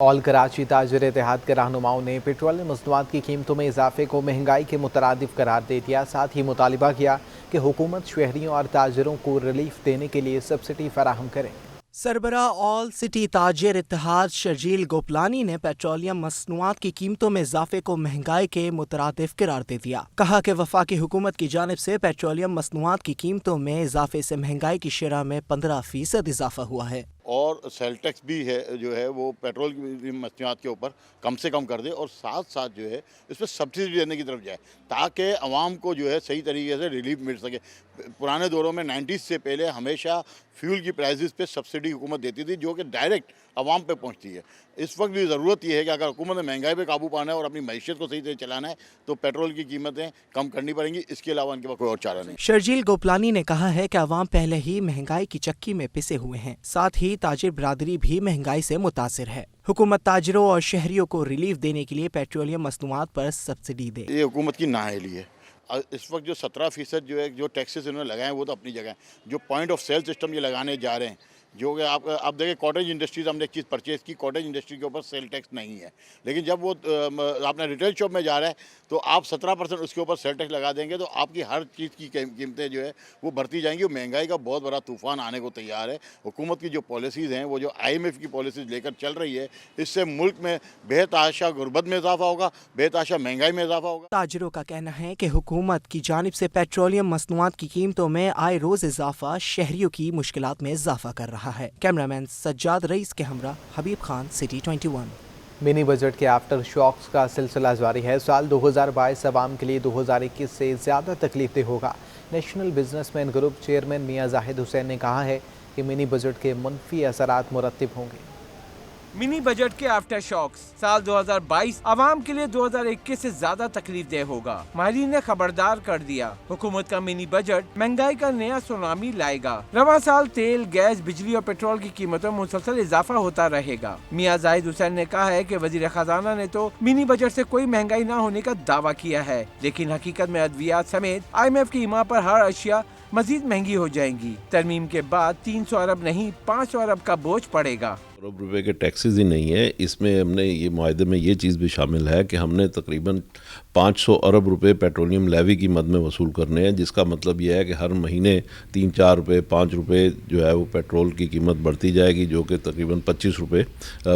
All Karachi ताजिर इत्तेहाद के रहनुमाओं ने petroleum मसनूआत की कीमतों में इजाफे को महंगाई के मुतरादिफ करार दे दिया। साथ ही मुतालिबा किया कि हुकूमत शहरियों और ताजिरों को रिलीफ देने के लिए सब्सिडी फराहम करे। सरबराह ऑल सिटी ताजिर इत्तेहाद शर्जील गोपलानी ने पेट्रोलियम मसनूआत की कीमतों में इजाफे को महंगाई के मुतरादिफ करार दे दिया। कहा कि वफाकी हुकूमत की जानिब से पेट्रोलियम मसनूआत की कीमतों में इजाफे से महंगाई की शरह में 15% इजाफा हुआ है और सेल टैक्स भी है जो है वो पेट्रोल की मसनूआत के ऊपर कम से कम कर दे और साथ साथ जो है इस पर सब्सिडी देने की तरफ जाए ताकि आवाम को जो है सही तरीके से रिलीफ मिल सके। पुराने दौरों में 90s से पहले हमेशा फ्यूल की प्राइसेस पे सब्सिडी हुकूमत देती थी जो कि डायरेक्ट आवाम पे पहुंचती है। इस वक्त भी ज़रूरत यह है कि अगर हुकूमत ने महंगाई पे काबू पाना है और अपनी मईशत को सही तरह चलाना है तो पेट्रोल की कीमतें कम करनी पड़ेंगी। इसके अलावा इनके पास कोई और चारा नहीं। शर्जील गोपलानी ने कहा है कि आवाम पहले ही महंगाई की चक्की में पिसे हुए हैं। साथ ही ताजिर बरादरी भी महंगाई से मुतासिर है। हुकूमत ताजिरों और शहरियों को रिलीफ देने के लिए पेट्रोलियम मसनूआत पर सब्सिडी दे। ये हुकूमत की नाअहली है। इस वक्त जो 17% जो है जो टैक्सेस इन्होंने लगाए हैं वो तो अपनी जगह है। जो पॉइंट ऑफ सेल सिस्टम ये लगाने जा रहे हैं जो कि आप देखें कॉटेज इंडस्ट्रीज हमने एक चीज़ परचेज़ की, कॉटेज इंडस्ट्री के ऊपर सेल टैक्स नहीं है, लेकिन जब वो आपने रिटेल शॉप में जा रहा है तो आप 17% उसके ऊपर सेल टैक्स लगा देंगे तो आपकी हर चीज़ की कीमतें जो है वो बढ़ती जाएंगी। महंगाई का बहुत बड़ा तूफान आने को तैयार है। हुकूमत की जो पॉलिसीज़ हैं वो जो IMF की पॉलिसीज़ लेकर चल रही है इससे मुल्क में बेतहाशा गुर्बत में इजाफा होगा, बेतहाशा महंगाई में इजाफा होगा। ताजिरों का कहना है कि हुकूमत की जानिब से पेट्रोलियम मसनूआत की कीमतों में आए रोज इजाफा शहरियों की मुश्किलात में इजाफा कर रहा है। कैमरामैन सज्जाद रईस के हमरा हबीब खान, सिटी 21। मिनी बजट के आफ्टर शॉक्स का सिलसिला जारी है। साल 2022 अवाम के लिए 2021 से ज़्यादा तकलीफदेह होगा। नेशनल बिजनेसमैन ग्रुप चेयरमैन मियां जाहिद हुसैन ने कहा है कि मिनी बजट के मुनफी असरात मुरत्तिब होंगे। मिनी बजट के आफ्टर शॉक्स साल 2022 आवाम के लिए 2021 से ज्यादा तकलीफदेह होगा। माहिरीन ने खबरदार कर दिया, हुकूमत का मिनी बजट महंगाई का नया सुनामी लाएगा। रवां साल तेल, गैस, बिजली और पेट्रोल की कीमतों में मुसलसल इजाफा होता रहेगा। मियां जाहिद हुसैन ने कहा है कि वजीर खजाना ने तो मिनी बजट से कोई महंगाई न होने का दावा किया है, लेकिन हकीकत में अद्वियात समेत IMF की हिमा पर हर अशिया मजीद महंगी हो जाएंगी। तरमीम के बाद 300 अरब नहीं 500 अरब का बोझ पड़ेगा। अरब रुपए के टैक्सेस ही नहीं है, इसमें हमने ये मुआहदे में ये चीज़ भी शामिल है कि हमने तकरीबन 500 अरब रुपए पेट्रोलियम लेवी की मद में वसूल करने हैं, जिसका मतलब ये है कि हर महीने 3-4 रुपये 5 रुपये जो है वो पेट्रोल की कीमत बढ़ती जाएगी जो कि तकरीबन 25 रुपये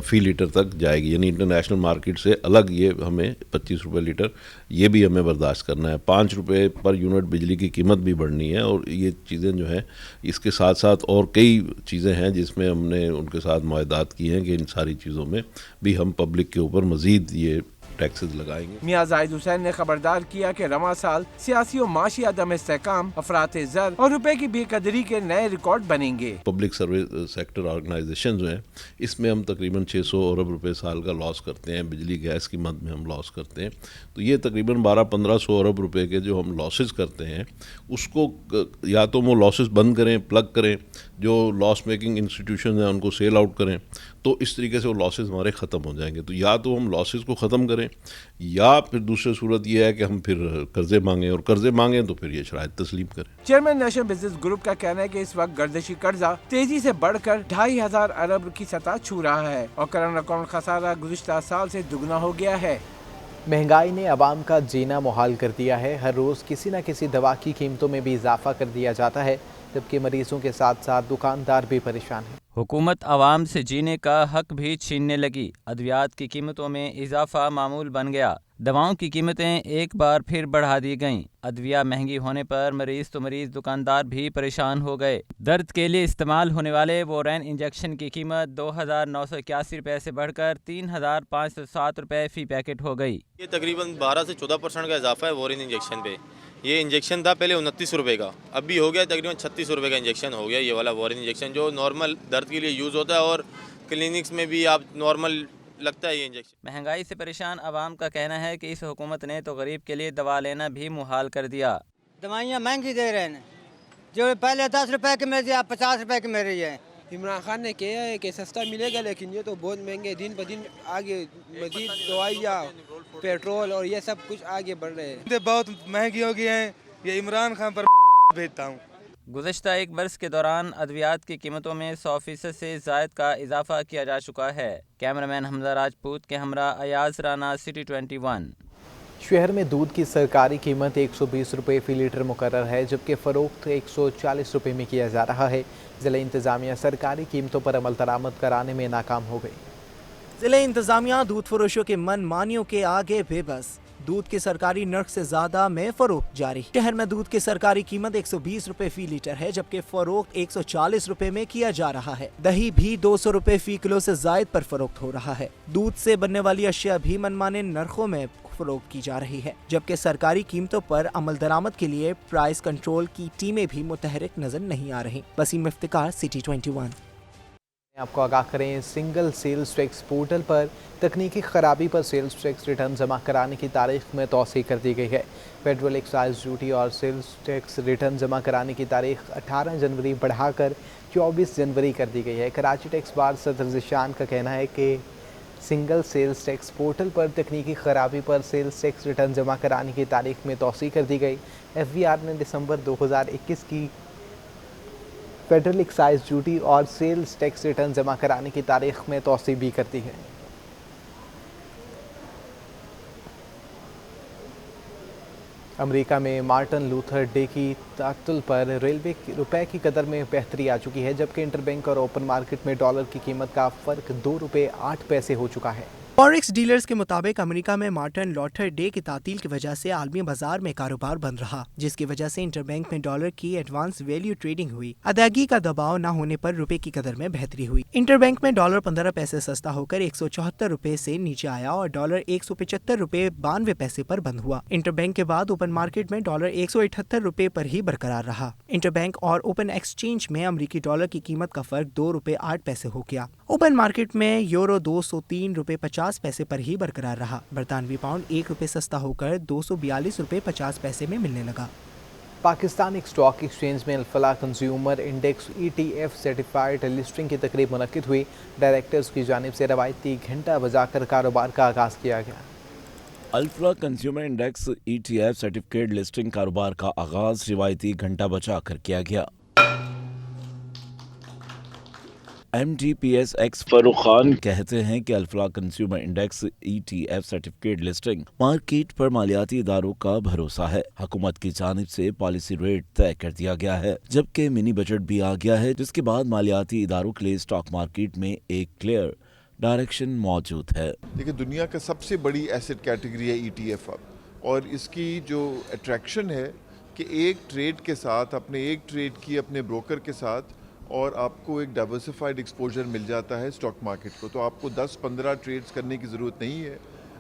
फ़ी लीटर तक जाएगी। यानी इंटरनेशनल मार्केट से अलग ये हमें 25 रुपये लीटर ये भी हमें बर्दाश्त करना है। 5 रुपये पर यूनिट बिजली की कीमत भी बढ़नी है और ये चीज़ें जो हैं इसके साथ साथ और कई चीज़ें हैं जिसमें हमने उनके साथ मुआहदात किए हैं कि इन सारी चीज़ों में भी हम पब्लिक के ऊपर मज़ीद ये टैक्सेस लगाएंगे। मियां जाहिद हुसैन ने खबरदार किया कि रवां साल सियासी और माशी अदम इस्तेहकाम, अफराते ज़र और रुपए की बेकदरी के नए रिकॉर्ड बनेंगे। पब्लिक सर्विस सेक्टर ऑर्गेनाइजेशन जो हैं इसमें हम तकरीबन 600 अरब रुपए साल का लॉस करते हैं। बिजली गैस की मद में हम लॉस करते हैं, तो ये तकरीबन 1200-1500 अरब रुपए के जो हम लॉसेस करते हैं उसको या तो वो लॉसेस बंद करें, प्लग करें, जो लॉस मेकिंग इंस्टीट्यूशन हैं उनको सेल आउट करें, तो इस तरीके से वो लॉसेस हमारे ख़त्म हो जाएंगे। तो या तो हम लॉसेस को ख़त्म करें या फिर दूसरी सूरत यह है कि हम फिर कर्जे मांगें, और कर्जे मांगें तो फिर ये शराइत तस्लीम करें। चेयरमैन नेशनल बिजनेस ग्रुप का कहना है कि इस वक्त गर्दिशी कर्जा तेजी से बढ़कर 2500 अरब की सतह छू रहा है और करंट अकाउंट खसारा गुज़िश्ता साल से दुगना हो गया है। महंगाई ने अवाम का जीना मुहाल कर दिया है। हर रोज़ किसी न किसी दवा की कीमतों में भी इजाफा कर दिया जाता है, जबकि मरीजों के साथ साथ दुकानदार भी परेशान हैं। हुकूमत आवाम से जीने का हक भी छीनने लगी। अद्वियात की कीमतों में इजाफा मामूल बन गया। दवाओं की कीमतें एक बार फिर बढ़ा दी गईं। अद्विया महंगी होने पर मरीज तो मरीज, दुकानदार भी परेशान हो गए। दर्द के लिए इस्तेमाल होने वाले वोरेन इंजेक्शन की कीमत 2,981 रुपये से बढ़कर 3,507 रुपये फ़ी पैकेट हो गई। ये तकरीबन 12 से 14% का इजाफा है वोरेन इंजेक्शन पे। ये इंजेक्शन था पहले 29 रुपये का, अब भी हो गया तकरीबन 36 रुपये का इंजेक्शन हो गया। ये वाला वोरेन इंजेक्शन जो नॉर्मल दर्द के लिए यूज़ होता है और क्लिनिक्स में भी आप नॉर्मल लगता है ये इंजेक्शन। महंगाई से परेशान आवाम का कहना है कि इस हुकूमत ने तो गरीब के लिए दवा लेना भी मुहाल कर दिया। दवाइयाँ महंगी दे रहे हैं, जो पहले 10 रुपए की मिल रही है 50 रुपए की मिल रही है। इमरान खान ने किया है कि सस्ता मिलेगा, लेकिन ये तो बहुत महंगे, दिन ब दिन आगे मजीद दवाइयाँ, पेट्रोल और ये सब कुछ आगे बढ़ रहे हैं। बहुत महंगी हो गई हैं, ये इमरान खान पर भेजता हूँ। गुज़श्ता एक बरस के दौरान अद्वियात की कीमतों में 100% से ज़ायद का इजाफा किया जा चुका है। कैमरामैन हमजा राजपूत के हमरा अयाज राना, सिटी 21। शहर में दूध की सरकारी कीमत 120 रुपये फ़ी लीटर मुकर्रर है, जबकि फ़रोख्त 140 रुपये में किया जा रहा है। ज़िला इंतज़ामिया सरकारी कीमतों पर अमल दरामद कराने में नाकाम हो गई। जिला इंतजामिया दूध फरोशों के मन मानियों के आगे बेबस। दूध के सरकारी नर्ख से ज्यादा में फरोख्त जारी। शहर में दूध की सरकारी कीमत 120 रुपए फी लीटर है, जबकि फरोख्त 140 रुपए में किया जा रहा है। दही भी 200 रुपए फी किलो से जायद पर फरोख्त हो रहा है। दूध से बनने वाली अशिया भी मनमाने नरखों में फरोख्त की जा रही है, जबकि सरकारी कीमतों पर अमल दरामद के लिए प्राइस कंट्रोल की टीमें भी मुतहरिक नजर नहीं आ रही। वसीम इफ्तिकार, सिटी 21। आपको आगाह करें, सिंगल सेल्स टैक्स पोर्टल पर तकनीकी खराबी पर सेल्स टैक्स रिटर्न जमा कराने की तारीख में तौसीह कर दी गई है। पेट्रोल एक्साइज ड्यूटी और सेल्स टैक्स रिटर्न जमा कराने की तारीख 18 जनवरी बढ़ाकर 24 जनवरी कर दी गई है। कराची टैक्स बार सदर ज़िशान का कहना है कि सिंगल सेल्स टैक्स पोर्टल पर तकनीकी खराबी पर सेल्स टैक्स रिटर्न जमा कराने की तारीख में तौसीह कर दी गई। FBR ने दिसंबर 2021 की फेडरल एक्साइज ड्यूटी और सेल्स टैक्स रिटर्न जमा कराने की तारीख में तौसीह भी कर दी है। अमेरिका में मार्टिन लूथर डे की तातुल पर रेलवे रुपए की कदर में बेहतरी आ चुकी है, जबकि इंटरबैंक और ओपन मार्केट में डॉलर की कीमत का फ़र्क 2 रुपये 8 पैसे हो चुका है। फॉरेक्स डीलर्स के मुताबिक अमेरिका में मार्टिन लूथर डे की तातील की वजह से आलमी बाजार में कारोबार बंद रहा, जिसकी वजह से इंटरबैंक में डॉलर की एडवांस वैल्यू ट्रेडिंग हुई। अदायगी का दबाव न होने पर रुपए की कदर में बेहतरी हुई। इंटरबैंक में डॉलर 15 पैसे सस्ता होकर 174 रुपए से नीचे आया और डॉलर 175 रुपए 92 पैसे पर बंद हुआ। इंटरबैंक के बाद ओपन मार्केट में डॉलर 178 रुपए पर ही बरकरार रहा। इंटरबैंक और ओपन एक्सचेंज में अमेरिकी डॉलर की कीमत का फर्क 2 रुपए 8 पैसे हो गया। ओपन मार्केट में यूरो 203 रुपए 50 पैसे पर ही बरकरार रहा। बरतानवी पाउंड 1 रुपए सस्ता होकर 242 रुपए 50 पैसे में मिलने लगा। पाकिस्तान स्टॉक एक्सचेंज में Alfalah consumer index ETF certified listing की तकरीब मुनक्किद हुई। डायरेक्टर्स की जानिब से रवायती घंटा बजाकर कारोबार का आगाज़ किया गया। Alfalah consumer index ETF certificate listing कारोबार का आगाज रिवायती घंटा बचाकर किया गया। MDPSX फरूख खान कहते हैं कि Alfalah consumer index ETF certificate listing market पर मालियाती इदारों का भरोसा है। हुकूमत की जानिब से पॉलिसी रेट तय कर दिया गया है, जबकि मिनी बजट भी आ गया है, जिसके बाद मालियाती इदारों के लिए स्टॉक मार्केट में एक क्लियर डायरेक्शन मौजूद है। देखिए, दुनिया का सबसे बड़ी एसेट कैटेगरी है ETF अब, और इसकी जो अट्रैक्शन है कि एक ट्रेड के साथ अपने एक ट्रेड की अपने ब्रोकर के साथ और आपको एक डाइवर्सिफाइड एक्सपोजर मिल जाता है स्टॉक मार्केट को, तो आपको 10-15 ट्रेड्स करने की ज़रूरत नहीं है।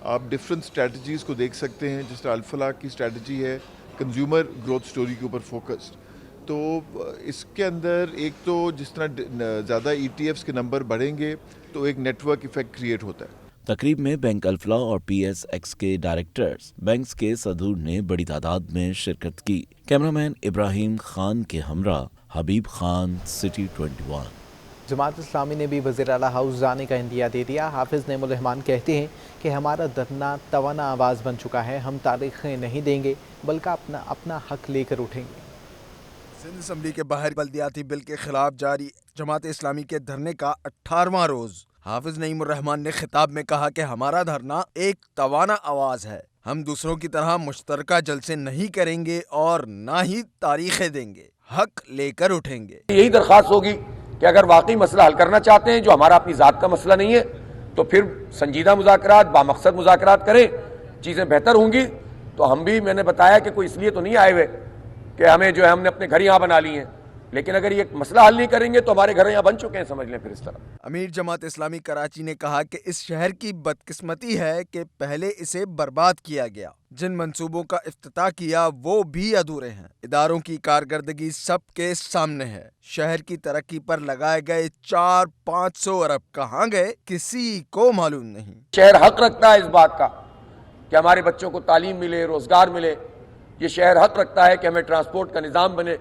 आप डिफरेंट स्ट्रेटजीज़ को देख सकते हैं, जिस तरह अल्फला की स्ट्रेटजी है कंज्यूमर ग्रोथ स्टोरी के ऊपर फोकस्ड। तो इसके अंदर एक तो जिस तरह ज़्यादा ETFs के नंबर बढ़ेंगे तो एक नेटवर्क इफेक्ट क्रिएट होता है। तकरीब में बैंक अल्फला और PSX के डायरेक्टर्स बैंक्स के सदूर ने बड़ी तादाद में शिरकत की। कैमरामैन इब्राहिम खान के हमरा हबीब खान, सिटी 21। जमात इस्लामी ने भी वज़ीर आला हाउस जाने का इंदिया दे दिया। हाफिज़ नईमुर रहमान कहते हैं कि हमारा धरना तवाना आवाज़ बन चुका है, हम तारीखें नहीं देंगे बल्कि अपना हक लेकर उठेंगे। सिंध असम्बली के बाहर बल्दियाती बिल के खिलाफ जारी जमात इस्लामी के धरने का 18वां रोज हाफिज नईमुर रहमान ने खिताब में कहा कि हमारा धरना एक तवाना आवाज है, हम दूसरों की तरह मुश्तरका जलसे नहीं करेंगे और ना ही तारीखें देंगे, हक लेकर उठेंगे। यही दरख्वास्त होगी कि अगर वाकई मसला हल करना चाहते हैं, जो हमारा अपनी जात का मसला नहीं है, तो फिर संजीदा मुज़ाकरात, बामकसद मुज़ाकरात करें, चीज़ें बेहतर होंगी। तो हम भी, मैंने बताया कि कोई इसलिए तो नहीं आए हुए कि हमें जो है हमने अपने घर यहाँ बना लिए हैं, लेकिन अगर ये मसला हल नहीं करेंगे तो हमारे घर यहाँ बन चुके हैं, समझ लें फिर इस तरह। अमीर जमात इस्लामी कराची ने कहा कि इस शहर की बदकिस्मती है कि पहले इसे बर्बाद किया गया, जिन मंसूबों का इफ्तिताह किया वो भी अधूरे हैं। इदारों की कारकर्दगी सबके सामने है। शहर की तरक्की पर लगाए गए 400-500 अरब कहाँ गए किसी को मालूम नहीं। शहर हक रखता है इस बात का कि हमारे बच्चों को तालीम मिले, रोजगार मिले। ये शहर हक रखता है कि हमें ट्रांसपोर्ट का निज़ाम बने,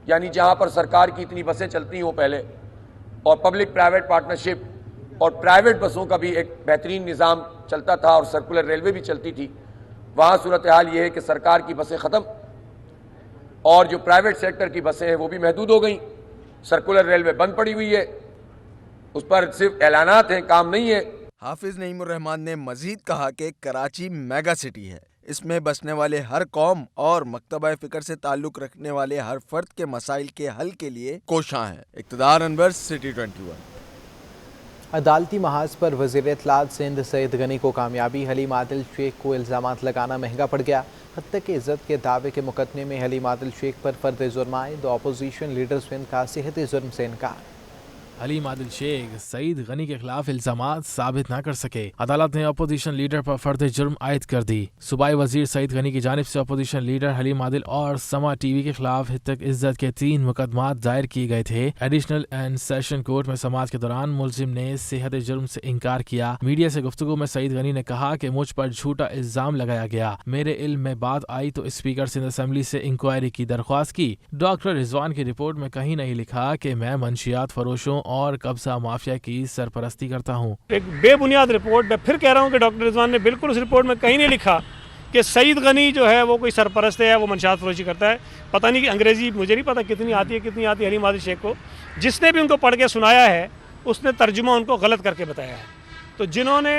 यानी जहाँ पर सरकार की इतनी बसें चलती हों पहले, और पब्लिक प्राइवेट पार्टनरशिप और प्राइवेट बसों का भी एक बेहतरीन निज़ाम चलता था और सर्कुलर रेलवे भी चलती थी। वहाँ सूरत हाल ये है कि सरकार की बसें ख़त्म, اور جو پرائیویٹ سیکٹر کی بسیں ہیں وہ بھی محدود ہو گئیں. سرکولر ریلوے بند پڑی ہوئی ہے, اس پر صرف اعلانات ہیں, کام نہیں ہے. حافظ نعیم الرحمان نے مزید کہا کہ کراچی میگا سٹی ہے. اس میں بسنے والے ہر قوم اور مکتبہ فکر سے تعلق رکھنے والے ہر فرد کے مسائل کے حل کے لیے کوشاں ہیں. اقتدار انور, سٹی 21. عدالتی محاذ پر وزیر اطلاعات سندھ سعید غنی کو کامیابی. حلیم عادل شیخ کو الزامات لگانا مہنگا پڑ گیا. حتیٰ کہ عزت کے دعوے کے مقدمے میں حلیم عادل شیخ پر فرد جرم عائد. اپوزیشن لیڈر سندھ کا صحت جرم سے انکار. حلیم عادل شیخ سعید غنی کے خلاف الزامات ثابت نہ کر سکے. عدالت نے اپوزیشن لیڈر پر فرد جرم عائد کر دی. صوبائی وزیر سعید غنی کی جانب سے اپوزیشن لیڈر حلیم عادل اور سما ٹی وی کے خلاف حتیٰ عزت کے 3 مقدمات دائر کیے گئے تھے. ایڈیشنل اینڈ سیشن کورٹ میں سماعت کے دوران ملزم نے صحت جرم سے انکار کیا. میڈیا سے گفتگو میں سعید غنی نے کہا کہ مجھ پر جھوٹا الزام لگایا گیا. میرے علم میں بات آئی تو اسپیکر سندھ اسمبلی سے انکوائری کی درخواست کی. ڈاکٹر رضوان کی رپورٹ میں کہیں نہیں لکھا کہ میں منشیات فروشوں اور قبضہ مافیا کی سرپرستی کرتا ہوں. ایک بے بنیاد رپورٹ. میں پھر کہہ رہا ہوں کہ ڈاکٹر رضوان نے بالکل اس رپورٹ میں کہیں نہیں لکھا کہ سعید غنی جو ہے وہ کوئی سرپرست ہے, وہ منشیات فروشی کرتا ہے. پتہ نہیں کہ انگریزی مجھے نہیں پتہ کتنی آتی ہے حلیم عادل شیخ کو. جس نے بھی ان کو پڑھ کے سنایا ہے اس نے ترجمہ ان کو غلط کر کے بتایا ہے. تو جنہوں نے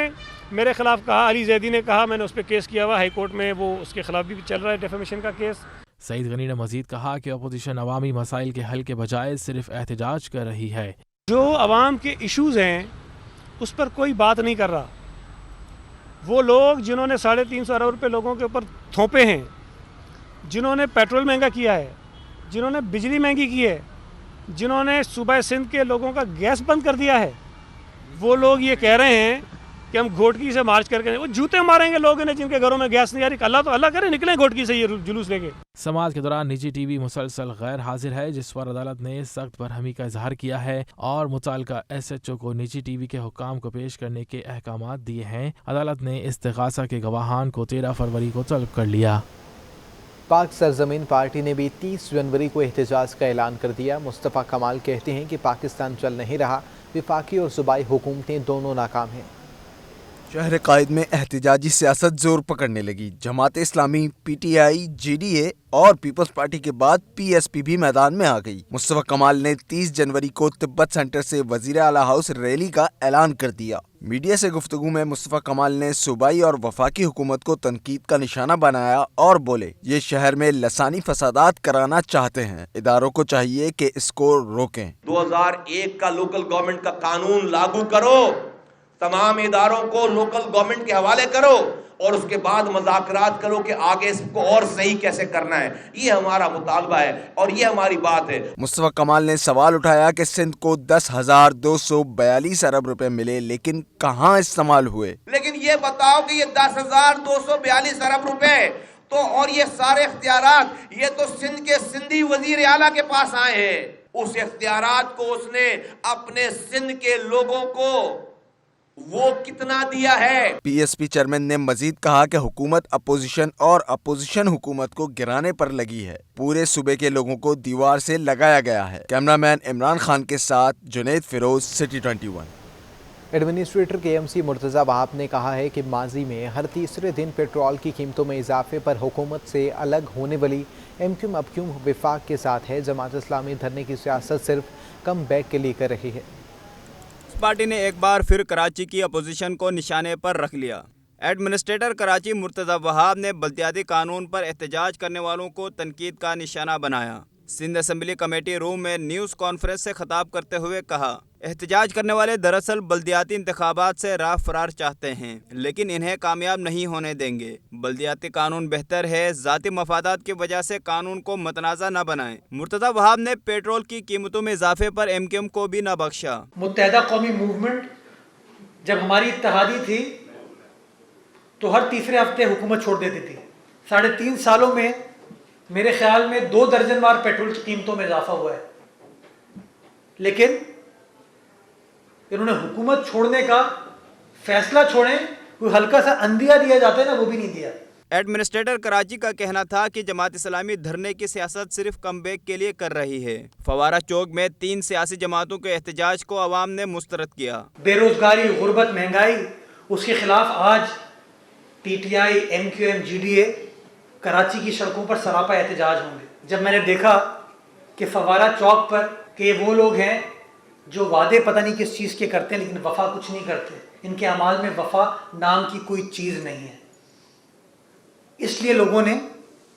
میرے خلاف کہا, علی زیدی نے کہا, میں نے اس پہ کیس کیا ہوا ہائی کورٹ میں, وہ اس کے خلاف بھی چل رہا ہے ڈیفیمیشن کا کیس. سعید غنی نے مزید کہا کہ اپوزیشن عوامی مسائل کے حل کے بجائے صرف احتجاج کر رہی ہے. جو عوام کے ایشوز ہیں اس پر کوئی بات نہیں کر رہا. وہ لوگ جنہوں نے 350 ارب روپے لوگوں کے اوپر تھوپے ہیں, جنہوں نے پیٹرول مہنگا کیا ہے, جنہوں نے بجلی مہنگی کی ہے, جنہوں نے صوبہ سندھ کے لوگوں کا گیس بند کر دیا ہے, وہ لوگ یہ کہہ رہے ہیں کہ ہم گھوٹکی سے مارچ کر کے, وہ جوتے ماریں گے لوگ انہیں جن کے گھروں میں گیس نہیں آ رہی. اللہ کرے نکلیں گھوٹکی سے یہ جلوس لے کے. سماعت کے دوران نجی ٹی وی مسلسل غیر حاضر ہے, جس پر عدالت نے سخت برہمی کا اظہار کیا ہے اور متعلقہ SHO کو نجی ٹی وی کے حکام کو پیش کرنے کے احکامات دیے ہیں. عدالت نے استغاثہ کے گواہان کو 13 فروری کو طلب کر لیا. پاک سرزمین پارٹی نے بھی 30 جنوری کو احتجاج کا اعلان کر دیا. مصطفیٰ کمال کہتے ہیں کہ پاکستان چل نہیں رہا, وفاقی اور صوبائی حکومتیں دونوں ناکام ہیں. شہر قائد میں احتجاجی سیاست زور پکڑنے لگی. جماعت اسلامی, PTI, GDA اور پیپلز پارٹی کے بعد PSP بھی میدان میں آ گئی. مصطفیٰ کمال نے 30 جنوری کو تبت سینٹر سے وزیر اعلیٰ ہاؤس ریلی کا اعلان کر دیا. میڈیا سے گفتگو میں مصطفیٰ کمال نے صوبائی اور وفاقی حکومت کو تنقید کا نشانہ بنایا اور بولے یہ شہر میں لسانی فسادات کرانا چاہتے ہیں, اداروں کو چاہیے کہ اس کو روکیں. 2001 کا لوکل گورنمنٹ کا قانون لاگو کرو, تمام اداروں کو لوکل گورنمنٹ کے حوالے کرو اور اس کے بعد مذاکرات کرو کہ آگے اس کو اور صحیح کیسے کرنا ہے. یہ ہمارا مطالبہ ہے اور یہ ہماری بات ہے. مصطفیٰ کمال نے سوال اٹھایا کہ سندھ کو 10,242 ارب روپے ملے لیکن کہاں استعمال ہوئے. لیکن یہ بتاؤ کہ یہ 10,242 ارب روپے تو اور یہ سارے اختیارات یہ تو سندھ کے سندھی وزیر اعلیٰ کے پاس آئے ہیں. اس اختیارات کو اس نے اپنے سندھ کے لوگوں کو وہ کتنا دیا ہے. PSP چیئرمین نے مزید کہا کہ حکومت اپوزیشن اور اپوزیشن حکومت کو گرانے پر لگی ہے. پورے صوبے کے لوگوں کو دیوار سے لگایا گیا ہے. کیمرہ مین عمران خان کے ساتھ Junaid Feroz, city 21. Administrator KMC Murtaza Wahab نے کہا ہے کہ ماضی میں ہر تیسرے دن پیٹرول کی قیمتوں میں اضافے پر حکومت سے الگ ہونے والی MQ اب کیوں وفاق کے ساتھ ہے. جماعت اسلامی دھرنے کی سیاست صرف کم بیک کے لیے کر رہی ہے. پارٹی نے ایک بار پھر کراچی کی اپوزیشن کو نشانے پر رکھ لیا. ایڈمنسٹریٹر کراچی مرتضی وہاب نے بلدیاتی قانون پر احتجاج کرنے والوں کو تنقید کا نشانہ بنایا. سندھ اسمبلی کمیٹی روم میں نیوز کانفرنس سے خطاب کرتے ہوئے کہا احتجاج کرنے والے دراصل بلدیاتی انتخابات سے راہ فرار چاہتے ہیں لیکن انہیں کامیاب نہیں ہونے دیں گے. بلدیاتی قانون بہتر ہے, ذاتی مفادات کی وجہ سے قانون کو متنازع نہ بنائیں. مرتضی وہاب نے پیٹرول کی قیمتوں میں اضافے پر MQM کو بھی نہ بخشا. متحدہ قومی موومنٹ جب ہماری اتحادی تھی تو ہر تیسرے ہفتے حکومت چھوڑ دیتی تھی. 3.5 سالوں میں میرے خیال میں 2 درجن بار پیٹرول کی قیمتوں میں اضافہ ہوا ہے, لیکن انہوں نے حکومت چھوڑنے کا فیصلہ چھوڑیں, کوئی ہلکا سا اندیا دیا جاتا ہے نا, وہ بھی نہیں دیا. ایڈمنسٹریٹر کراچی کا کہنا تھا کہ جماعت اسلامی دھرنے کی سیاست صرف کم بیک کے لیے کر رہی ہے. فوارہ چوک میں 3 سیاسی جماعتوں کے احتجاج کو عوام نے مسترد کیا. بے روزگاری, غربت, مہنگائی, اس کے خلاف آج PTI, MQM, GDA کراچی کی سڑکوں پر سراپا احتجاج ہوں گے. जब मैंने देखा कि फवारा चौक पर कि ये वो लोग हैं जो वादे पता नहीं किस चीज़ के करते हैं लेकिन वफा कुछ नहीं करते, इनके अमाल में वफा नाम की कोई चीज़ नहीं है, इसलिए लोगों ने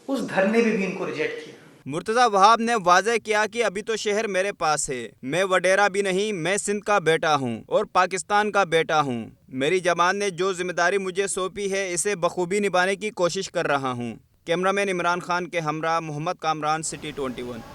उस धरने में भी इनको रिजेक्ट किया। मुर्तज़ा वहाब ने वाज़ेह किया कि अभी तो शहर मेरे पास है, मैं वडेरा भी नहीं, मैं सिंध का बेटा हूँ और पाकिस्तान का बेटा हूँ। मेरी जमात ने जो जिम्मेदारी मुझे सौंपी है इसे बखूबी निभाने की कोशिश कर रहा हूँ। कैमरामैन इमरान खान के हमरा मोहम्मद कामरान, सिटी 21।